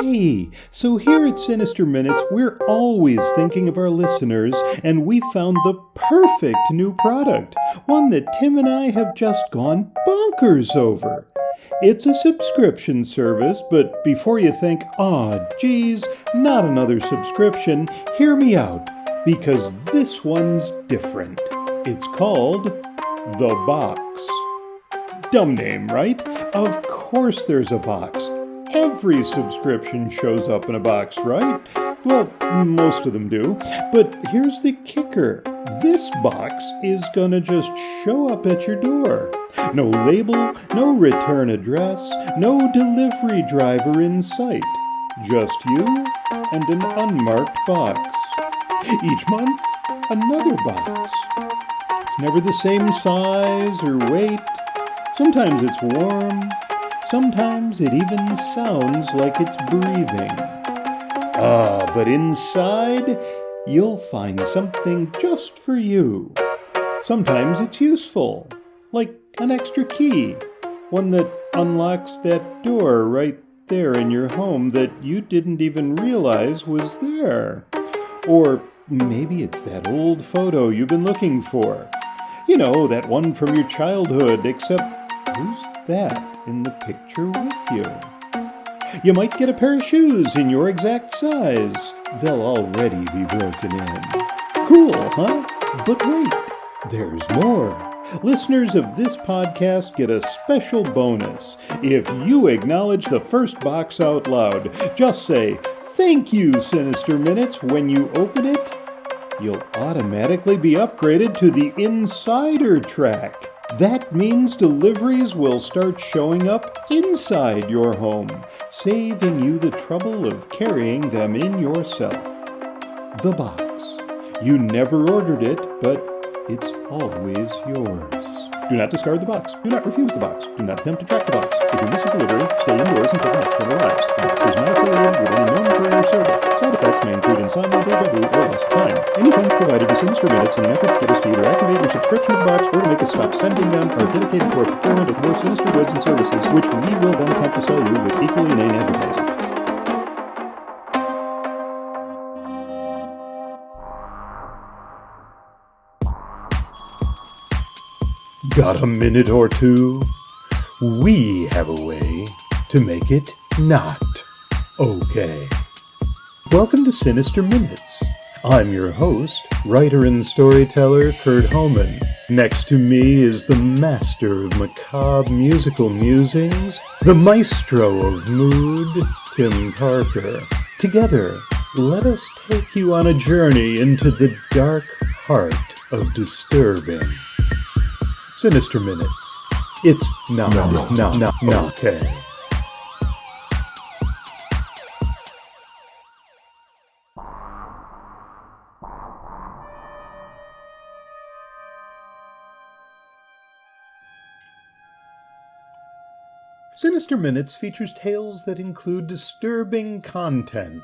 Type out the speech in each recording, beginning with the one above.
Hey, so here at Sinister Minutes, we're always thinking of our listeners, and we found the perfect new product, one that Tim and I have just gone bonkers over. It's a subscription service, but before you think, geez, not another subscription, hear me out, because this one's different. It's called The Box. Dumb name, right? Of course there's a box. Every subscription shows up in a box, right? Well, most of them do. But here's the kicker. This box is gonna just show up at your door. No label, no return address, no delivery driver in sight. Just you and an unmarked box. Each month, another box. It's never the same size or weight. Sometimes it's warm. Sometimes it even sounds like it's breathing. But inside, you'll find something just for you. Sometimes it's useful, like an extra key, one that unlocks that door right there in your home that you didn't even realize was there. Or maybe it's that old photo you've been looking for. You know, that one from your childhood, except who's that in the picture with you? You might get a pair of shoes in your exact size. They'll already be broken in. Cool, huh? But wait, there's more. Listeners of this podcast get a special bonus. If you acknowledge the first box out loud, just say, "Thank you, Sinister Minutes," when you open it. You'll automatically be upgraded to the Insider track. That means deliveries will start showing up inside your home, saving you the trouble of carrying them in yourself. The Box. You never ordered it, but it's always yours. Do not discard the box. Do not refuse the box. Do not attempt to track the box. If you miss your delivery, stay indoors until the next one arrives. The box is not affiliated with any known courier service. Side effects may include insomnia, deja vu, or loss of time. Any funds provided to Sinister Minutes in an effort to get us to either activate your subscription to the box or to make us stop sending them are dedicated to our procurement of more sinister goods and services, which we will then attempt to sell you with equally inane advertising. Got a minute or two? We have a way to make it not okay. Welcome to Sinister Minutes. I'm your host, writer and storyteller Kurt Homan. Next to me is the master of macabre musical musings, the maestro of mood, Tim Parker. Together, let us take you on a journey into the dark heart of disturbing. Sinister Minutes. It's not okay. Sinister Minutes features tales that include disturbing content.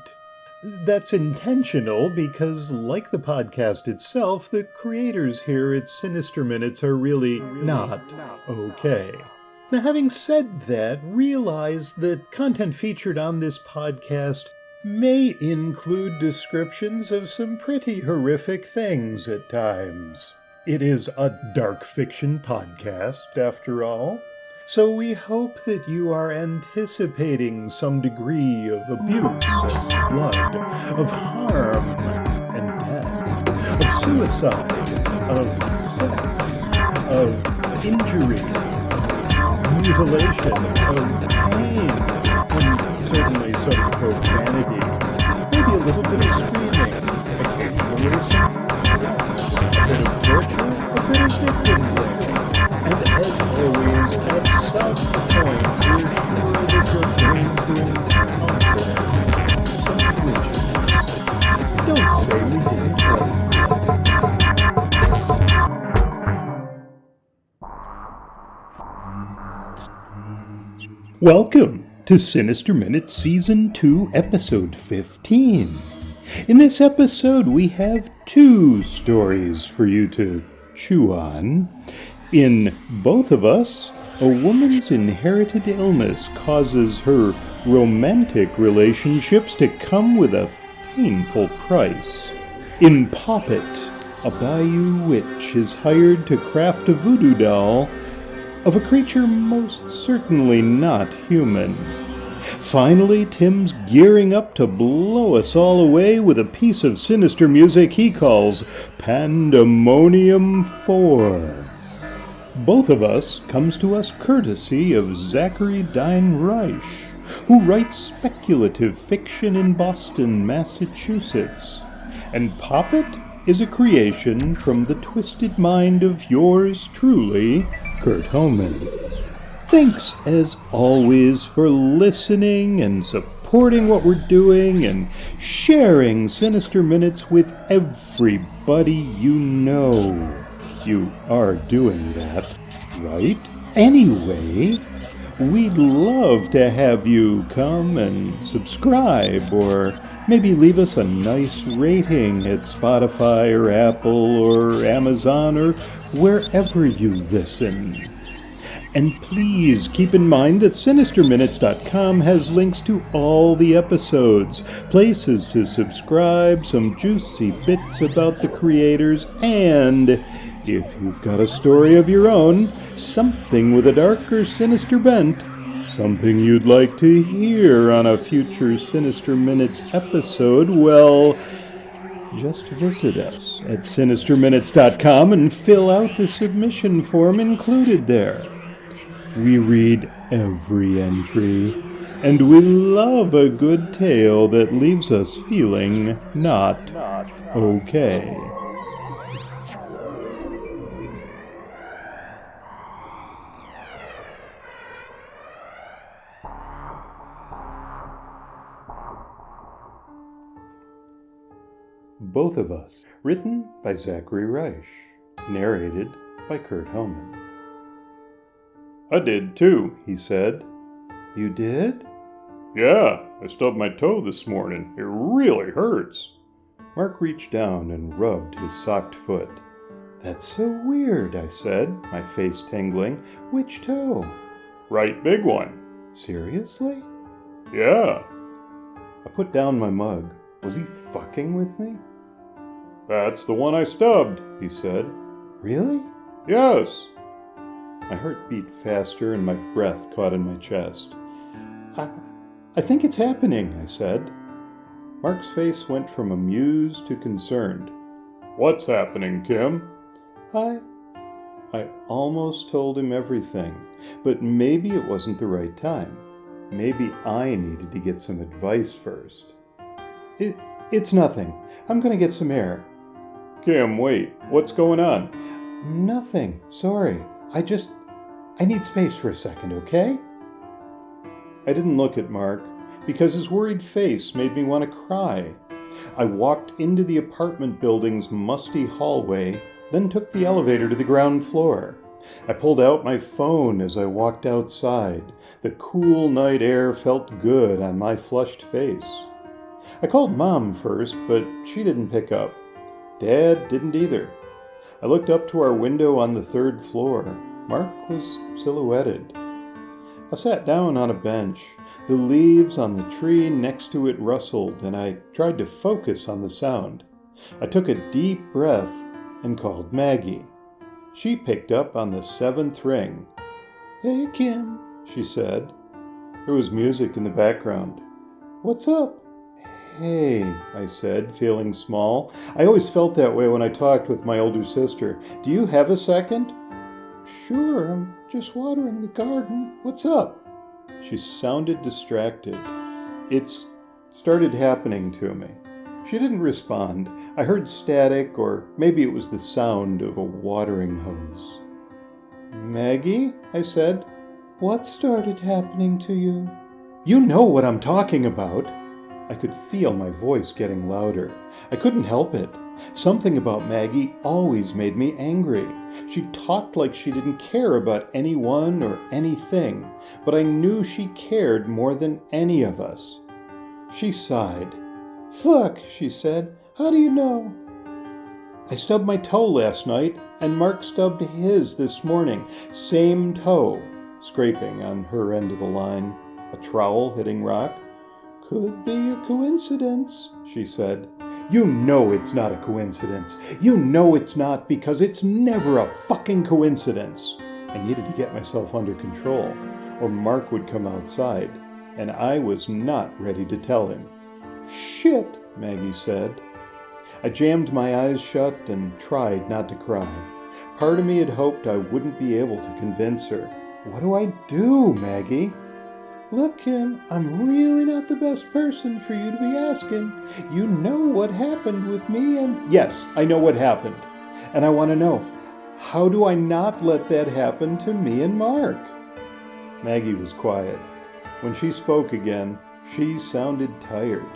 That's intentional because, like the podcast itself, the creators here at Sinister Minutes are really not okay. Now, having said that, realize that content featured on this podcast may include descriptions of some pretty horrific things at times. It is a dark fiction podcast, after all. So we hope that you are anticipating some degree of abuse and blood, of harm and death, of suicide, of sex, of injury, of mutilation, of pain, and certainly some profanity, maybe a little bit of screaming, occasionally some threats, a bit of torture, a bit of victim blaming. And as always, at some point, we're sure that you're going to encounter some witches. Don't say we didn't. Welcome to Sinister Minutes Season 2, Episode 15. In this episode, we have 2 stories for you to chew on. In both of us, a woman's inherited illness causes her romantic relationships to come with a painful price. In Poppet, a bayou witch is hired to craft a voodoo doll of a creature most certainly not human. Finally, Tim's gearing up to blow us all away with a piece of sinister music he calls Pandemonium 4. Both of Us comes to us courtesy of Zachary Dein Reisch, who writes speculative fiction in Boston, Massachusetts. And Poppet is a creation from the twisted mind of yours truly, Kurt Homan. Thanks, as always, for listening and supporting what we're doing and sharing Sinister Minutes with everybody you know. You are doing that, right? Anyway, we'd love to have you come and subscribe or maybe leave us a nice rating at Spotify or Apple or Amazon or wherever you listen. And please keep in mind that SinisterMinutes.com has links to all the episodes, places to subscribe, some juicy bits about the creators, and if you've got a story of your own, something with a dark or sinister bent, something you'd like to hear on a future Sinister Minutes episode, well, just visit us at SinisterMinutes.com and fill out the submission form included there. We read every entry, and we love a good tale that leaves us feeling not okay. Both of Us, written by Zachary Reisch, narrated by Kurt Homan. I did too, he said. You did? Yeah, I stubbed my toe this morning. It really hurts. Mark reached down and rubbed his socked foot. That's so weird, I said, my face tingling. Which toe? Right big one. Seriously? Yeah. I put down my mug. Was he fucking with me? That's the one I stubbed, he said. Really? Yes. My heart beat faster and my breath caught in my chest. I think it's happening, I said. Mark's face went from amused to concerned. What's happening, Kim? I almost told him everything, but maybe it wasn't the right time. Maybe I needed to get some advice first. It's nothing. I'm going to get some air. Kim, wait. What's going on? Nothing. Sorry. I need space for a second, okay? I didn't look at Mark because his worried face made me want to cry. I walked into the apartment building's musty hallway, then took the elevator to the ground floor. I pulled out my phone as I walked outside. The cool night air felt good on my flushed face. I called Mom first, but she didn't pick up. Dad didn't either. I looked up to our window on the third floor. Mark was silhouetted. I sat down on a bench. The leaves on the tree next to it rustled, and I tried to focus on the sound. I took a deep breath and called Maggie. She picked up on the 7th ring. Hey, Kim, she said. There was music in the background. What's up? Hey, I said, feeling small. I always felt that way when I talked with my older sister. Do you have a second? Sure, I'm just watering the garden. What's up? She sounded distracted. It started happening to me. She didn't respond. I heard static, or maybe it was the sound of a watering hose. Maggie, I said, what started happening to you? You know what I'm talking about. I could feel my voice getting louder. I couldn't help it. Something about Maggie always made me angry. She talked like she didn't care about anyone or anything, but I knew she cared more than any of us. She sighed. Fuck, she said. How do you know? I stubbed my toe last night, and Mark stubbed his this morning. Same toe, scraping on her end of the line. A trowel hitting rock? Could be a coincidence, she said. You know it's not a coincidence. You know it's not, because it's never a fucking coincidence. I needed to get myself under control, or Mark would come outside, and I was not ready to tell him. Shit, Maggie said. I jammed my eyes shut and tried not to cry. Part of me had hoped I wouldn't be able to convince her. What do I do, Maggie? Look, Kim, I'm really not the best person for you to be asking. You know what happened with me and... Yes, I know what happened. And I want to know, how do I not let that happen to me and Mark? Maggie was quiet. When she spoke again, she sounded tired.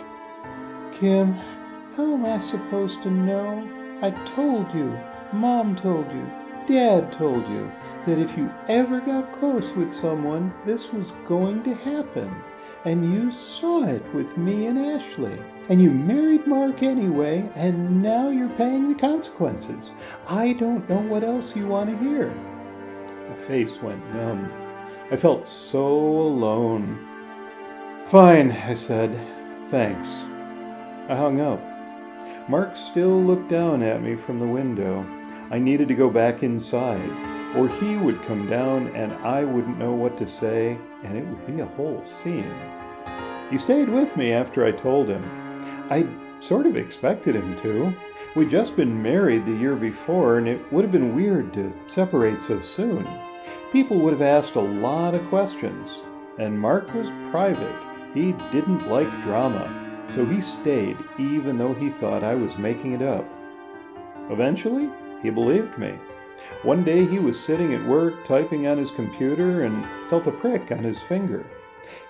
Kim, how am I supposed to know? I told you, Mom told you, Dad told you, that if you ever got close with someone, this was going to happen. And you saw it with me and Ashley. And you married Mark anyway, and now you're paying the consequences. I don't know what else you want to hear. My face went numb. I felt so alone. Fine, I said. Thanks. I hung up. Mark still looked down at me from the window. I needed to go back inside, or he would come down and I wouldn't know what to say, and it would be a whole scene. He stayed with me after I told him. I sort of expected him to. We'd just been married the year before, and it would have been weird to separate so soon. People would have asked a lot of questions, and Mark was private. He didn't like drama, so he stayed even though he thought I was making it up. Eventually, he believed me. One day he was sitting at work typing on his computer and felt a prick on his finger.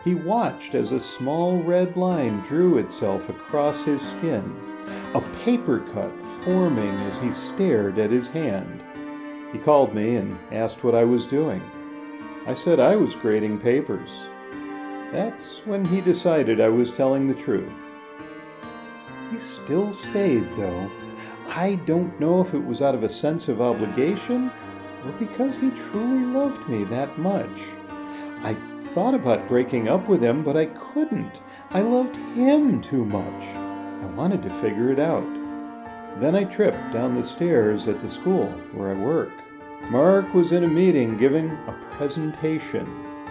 He watched as a small red line drew itself across his skin, a paper cut forming as he stared at his hand. He called me and asked what I was doing. I said I was grading papers. That's when he decided I was telling the truth. He still stayed, though. I don't know if it was out of a sense of obligation or because he truly loved me that much. I thought about breaking up with him, but I couldn't. I loved him too much. I wanted to figure it out. Then I tripped down the stairs at the school where I work. Mark was in a meeting giving a presentation.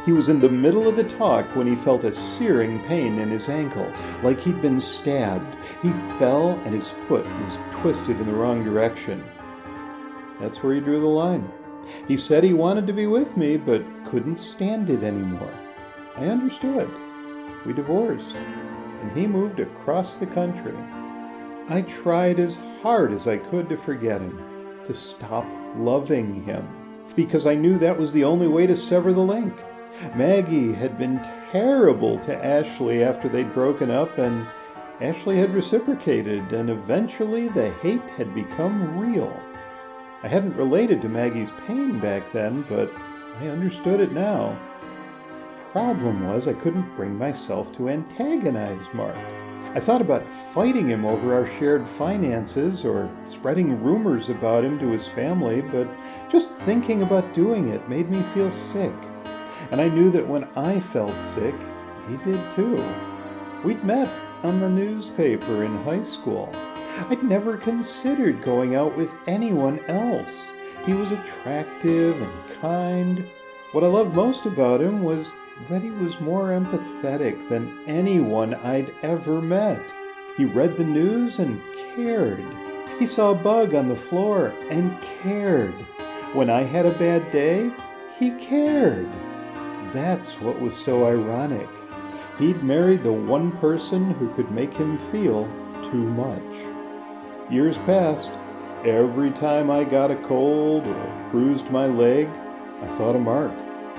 He was in the middle of the talk when he felt a searing pain in his ankle, like he'd been stabbed. He fell and his foot was twisted in the wrong direction. That's where he drew the line. He said he wanted to be with me, but couldn't stand it anymore. I understood. We divorced, and he moved across the country. I tried as hard as I could to forget him, to stop loving him, because I knew that was the only way to sever the link. Maggie had been terrible to Ashley after they'd broken up, and Ashley had reciprocated, and eventually the hate had become real. I hadn't related to Maggie's pain back then, but I understood it now. The problem was I couldn't bring myself to antagonize Mark. I thought about fighting him over our shared finances or spreading rumors about him to his family, but just thinking about doing it made me feel sick. And I knew that when I felt sick, he did too. We'd met on the newspaper in high school. I'd never considered going out with anyone else. He was attractive and kind. What I loved most about him was that he was more empathetic than anyone I'd ever met. He read the news and cared. He saw a bug on the floor and cared. When I had a bad day, he cared. That's what was so ironic. He'd married the one person who could make him feel too much. Years passed. Every time I got a cold or bruised my leg, I thought of Mark.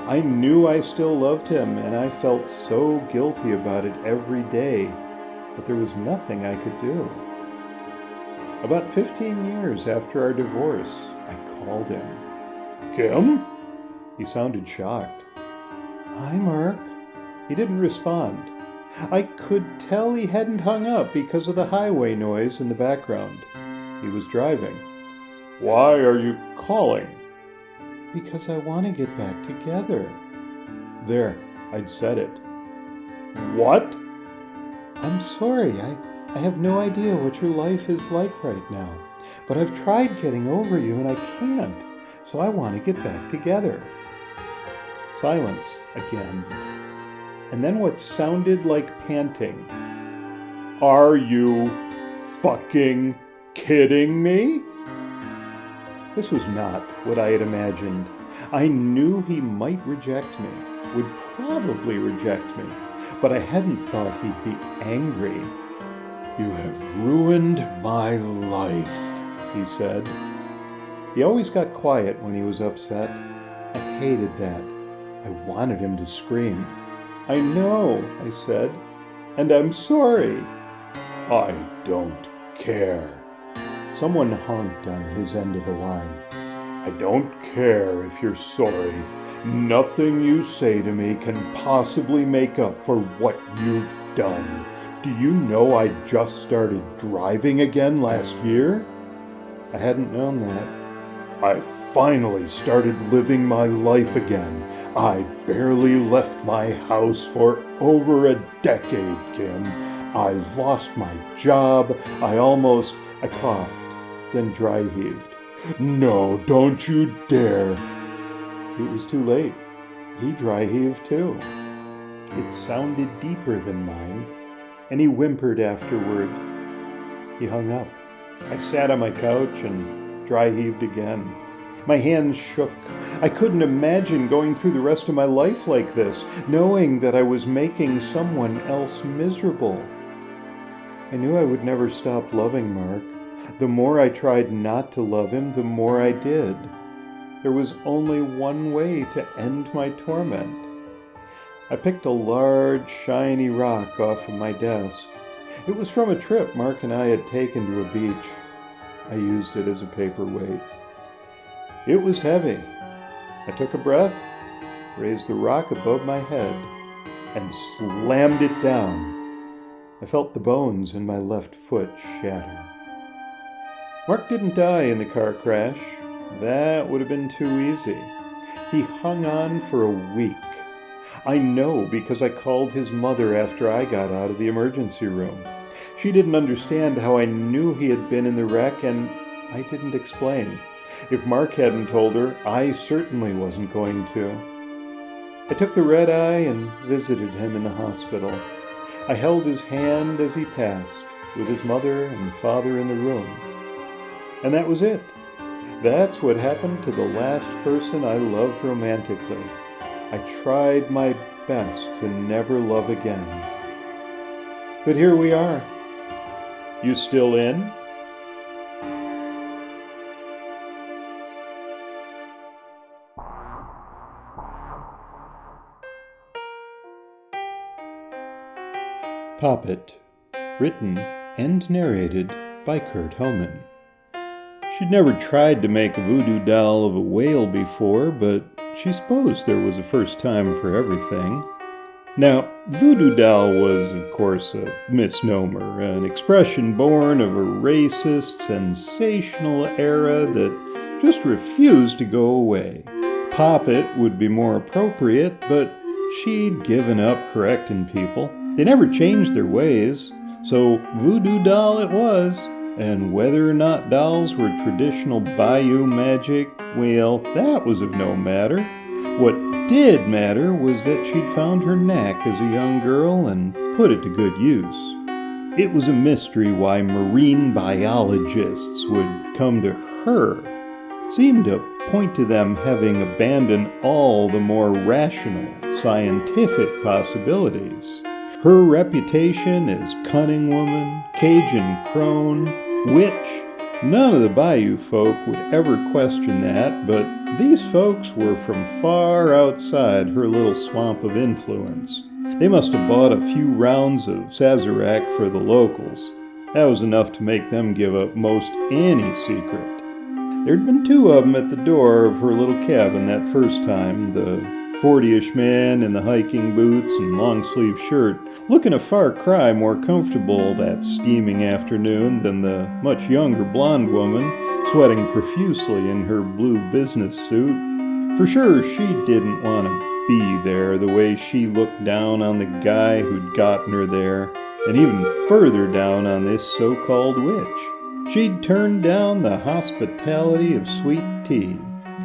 I knew I still loved him, and I felt so guilty about it every day, but there was nothing I could do. About 15 years after our divorce, I called him. Kim? He sounded shocked. Hi, Mark. He didn't respond. I could tell he hadn't hung up because of the highway noise in the background. He was driving. Why are you calling? Because I want to get back together. There, I'd said it. What? I'm sorry, I have no idea what your life is like right now, but I've tried getting over you and I can't, so I want to get back together. Silence again, and then what sounded like panting. Are you fucking kidding me? This was not what I had imagined. I knew he might reject me, would probably reject me, but I hadn't thought he'd be angry. You have ruined my life, he said. He always got quiet when he was upset. I hated that. I wanted him to scream. I know, I said, and I'm sorry. I don't care. Someone honked on his end of the line. I don't care if you're sorry. Nothing you say to me can possibly make up for what you've done. Do you know I just started driving again last year? I hadn't known that. I finally started living my life again. I barely left my house for over a decade, Kim. I lost my job. I coughed, then dry heaved. No, don't you dare. It was too late. He dry heaved too. It sounded deeper than mine, and he whimpered afterward. He hung up. I sat on my couch and dry heaved again. My hands shook. I couldn't imagine going through the rest of my life like this, knowing that I was making someone else miserable. I knew I would never stop loving Mark. The more I tried not to love him, the more I did. There was only one way to end my torment. I picked a large, shiny rock off of my desk. It was from a trip Mark and I had taken to a beach. I used it as a paperweight. It was heavy. I took a breath, raised the rock above my head, and slammed it down. I felt the bones in my left foot shatter. Mark didn't die in the car crash. That would have been too easy. He hung on for a week. I know because I called his mother after I got out of the emergency room. She didn't understand how I knew he had been in the wreck, and I didn't explain. If Mark hadn't told her, I certainly wasn't going to. I took the red eye and visited him in the hospital. I held his hand as he passed, with his mother and father in the room. And that was it. That's what happened to the last person I loved romantically. I tried my best to never love again. But here we are. You still in? Poppet, written and narrated by Kurt Homan. She'd never tried to make a voodoo doll of a whale before, but she supposed there was a first time for everything. Now, voodoo doll was, of course, a misnomer, an expression born of a racist, sensational era that just refused to go away. Poppet would be more appropriate, but she'd given up correcting people. They never changed their ways, so voodoo doll it was. And whether or not dolls were traditional bayou magic, well, that was of no matter. What did matter was that she'd found her knack as a young girl and put it to good use. It was a mystery why marine biologists would come to her. Seemed to point to them having abandoned all the more rational, scientific possibilities. Her reputation as cunning woman, Cajun crone, witch, none of the bayou folk would ever question that, but these folks were from far outside her little swamp of influence. They must have bought a few rounds of Sazerac for the locals. That was enough to make them give up most any secret. There'd been two of them at the door of her little cabin that first time, the 40-ish man in the hiking boots and long-sleeve shirt, looking a far cry more comfortable that steaming afternoon than the much younger blonde woman, sweating profusely in her blue business suit. For sure, she didn't want to be there the way she looked down on the guy who'd gotten her there, and even further down on this so-called witch. She'd turned down the hospitality of sweet tea,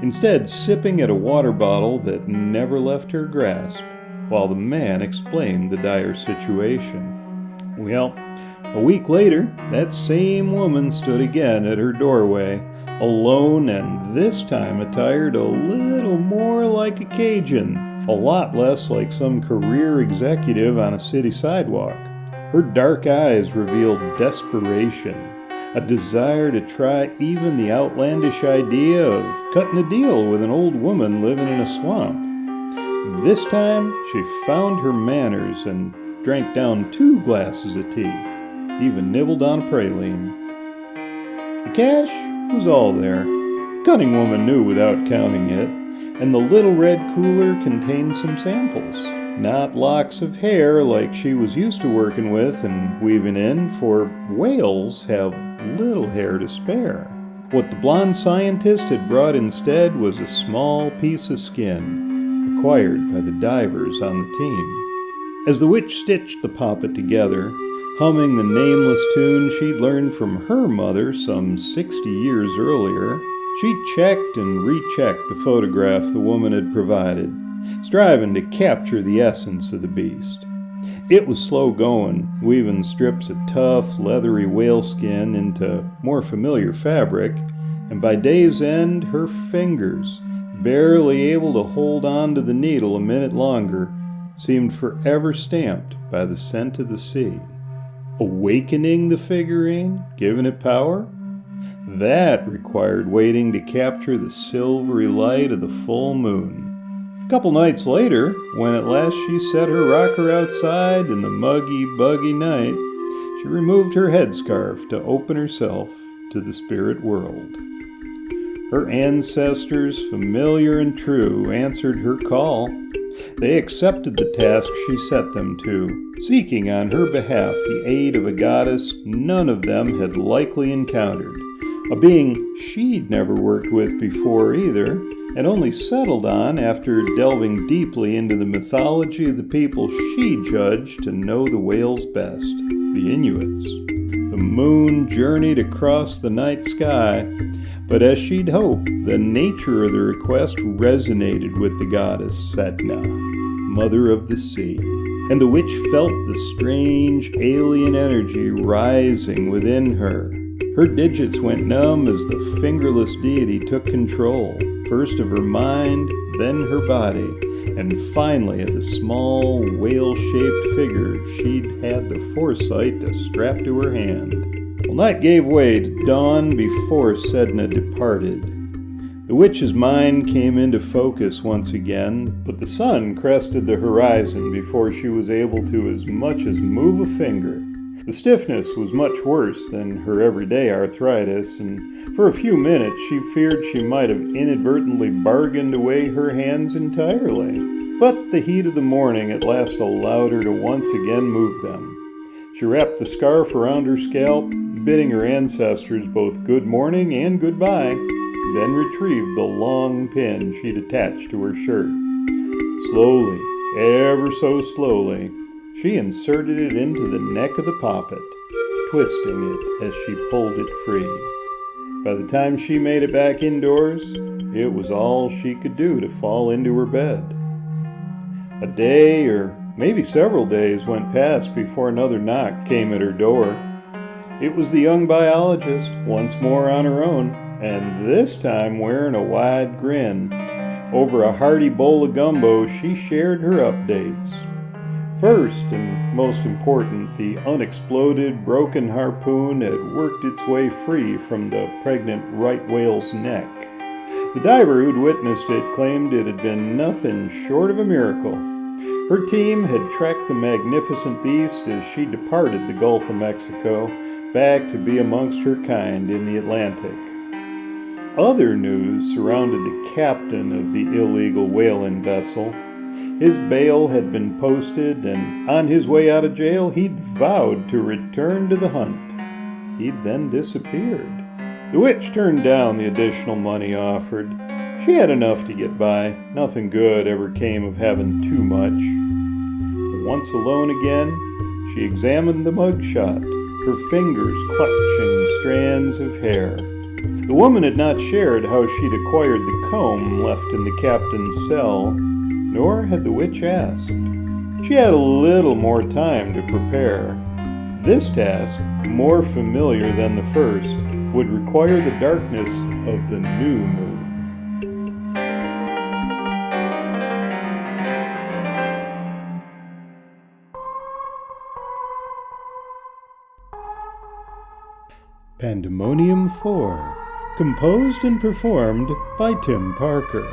instead sipping at a water bottle that never left her grasp, while the man explained the dire situation. Well, a week later, that same woman stood again at her doorway, alone and this time attired a little more like a Cajun, a lot less like some career executive on a city sidewalk. Her dark eyes revealed desperation, a desire to try even the outlandish idea of cutting a deal with an old woman living in a swamp. This time, she found her manners and drank down 2 glasses of tea, even nibbled on a praline. The cash was all there. Cunning woman knew without counting it, and the little red cooler contained some samples. Not locks of hair like she was used to working with and weaving in, for whales have little hair to spare. What the blonde scientist had brought instead was a small piece of skin, acquired by the divers on the team. As the witch stitched the poppet together, humming the nameless tune she'd learned from her mother some 60 years earlier, she checked and rechecked the photograph the woman had provided, striving to capture the essence of the beast. It was slow going, weaving strips of tough, leathery whaleskin into more familiar fabric, and by day's end, her fingers, barely able to hold on to the needle a minute longer, seemed forever stamped by the scent of the sea. Awakening the figurine, giving it power? That required waiting to capture the silvery light of the full moon. A couple nights later, when at last she set her rocker outside in the muggy, buggy night, she removed her headscarf to open herself to the spirit world. Her ancestors, familiar and true, answered her call. They accepted the task she set them to, seeking on her behalf the aid of a goddess none of them had likely encountered, a being she'd never worked with before either, and only settled on after delving deeply into the mythology of the people she judged to know the whales best, the Inuits. The moon journeyed across the night sky, but as she'd hoped, the nature of the request resonated with the goddess Setna, mother of the sea, and the witch felt the strange alien energy rising within her. Her digits went numb as the fingerless deity took control, first of her mind, then her body, and finally of the small, whale-shaped figure she'd had the foresight to strap to her hand. Well, night gave way to dawn before Sedna departed. The witch's mind came into focus once again, but the sun crested the horizon before she was able to as much as move a finger. The stiffness was much worse than her everyday arthritis, and for a few minutes she feared she might have inadvertently bargained away her hands entirely. But the heat of the morning at last allowed her to once again move them. She wrapped the scarf around her scalp, bidding her ancestors both good morning and goodbye, then retrieved the long pin she'd attached to her shirt. Slowly, ever so slowly, she inserted it into the neck of the poppet, twisting it as she pulled it free. By the time she made it back indoors, it was all she could do to fall into her bed. A day, or maybe several days, went past before another knock came at her door. It was the young biologist, once more on her own, and this time wearing a wide grin. Over a hearty bowl of gumbo, she shared her updates. First, and most important, the unexploded, broken harpoon had worked its way free from the pregnant right whale's neck. The diver who'd witnessed it claimed it had been nothing short of a miracle. Her team had tracked the magnificent beast as she departed the Gulf of Mexico, back to be amongst her kind in the Atlantic. Other news surrounded the captain of the illegal whaling vessel. His bail had been posted, and on his way out of jail, he'd vowed to return to the hunt. He'd then disappeared. The witch turned down the additional money offered. She had enough to get by. Nothing good ever came of having too much. Once alone again, she examined the mugshot, her fingers clutching strands of hair. The woman had not shared how she'd acquired the comb left in the captain's cell, nor had the witch asked. She had a little more time to prepare. This task, more familiar than the first, would require the darkness of the new moon. Pandemonium 4, composed and performed by Tim Parker.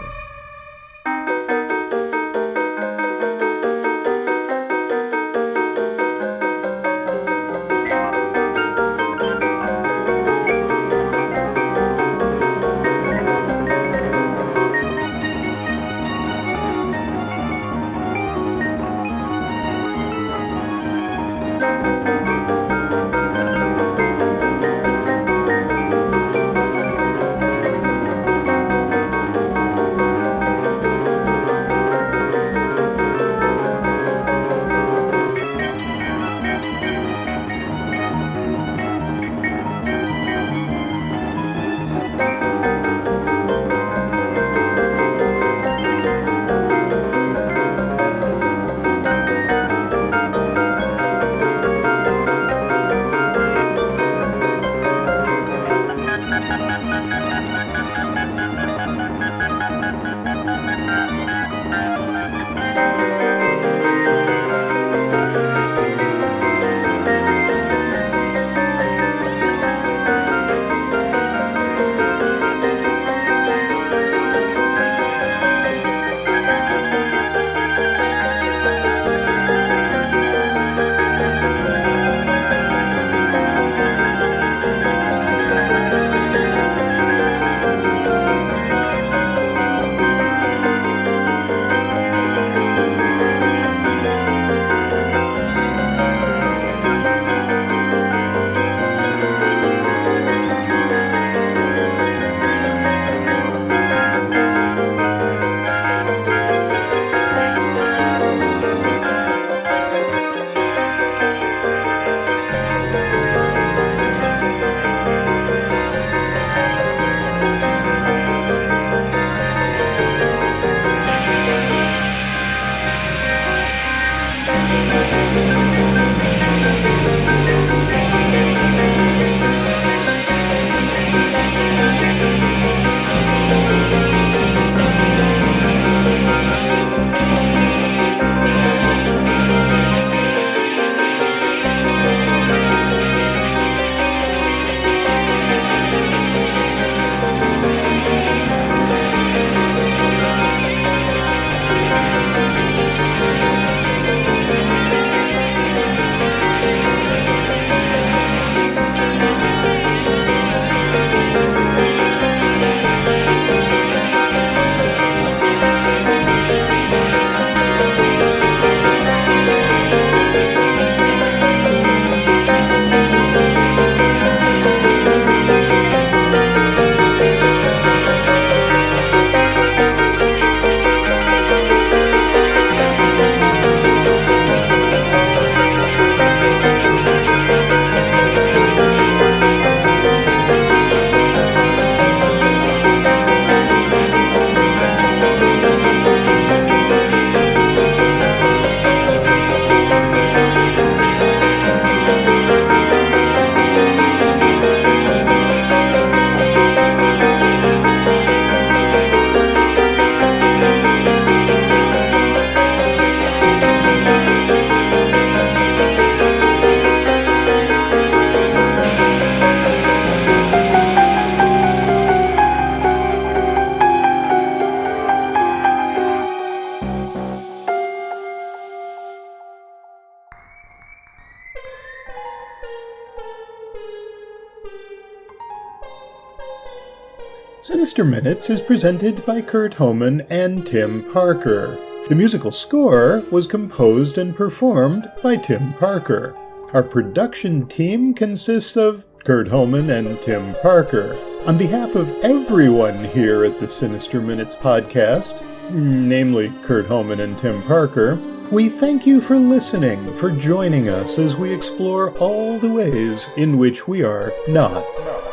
Sinister Minutes is presented by Kurt Homan and Tim Parker. The musical score was composed and performed by Tim Parker. Our production team consists of Kurt Homan and Tim Parker. On behalf of everyone here at the Sinister Minutes podcast, namely Kurt Homan and Tim Parker, we thank you for listening, for joining us as we explore all the ways in which we are not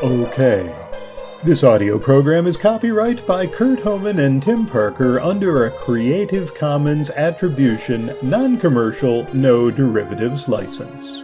okay. This audio program is copyright by Kurt Homan and Tim Parker under a Creative Commons Attribution, Non-Commercial, No Derivatives license.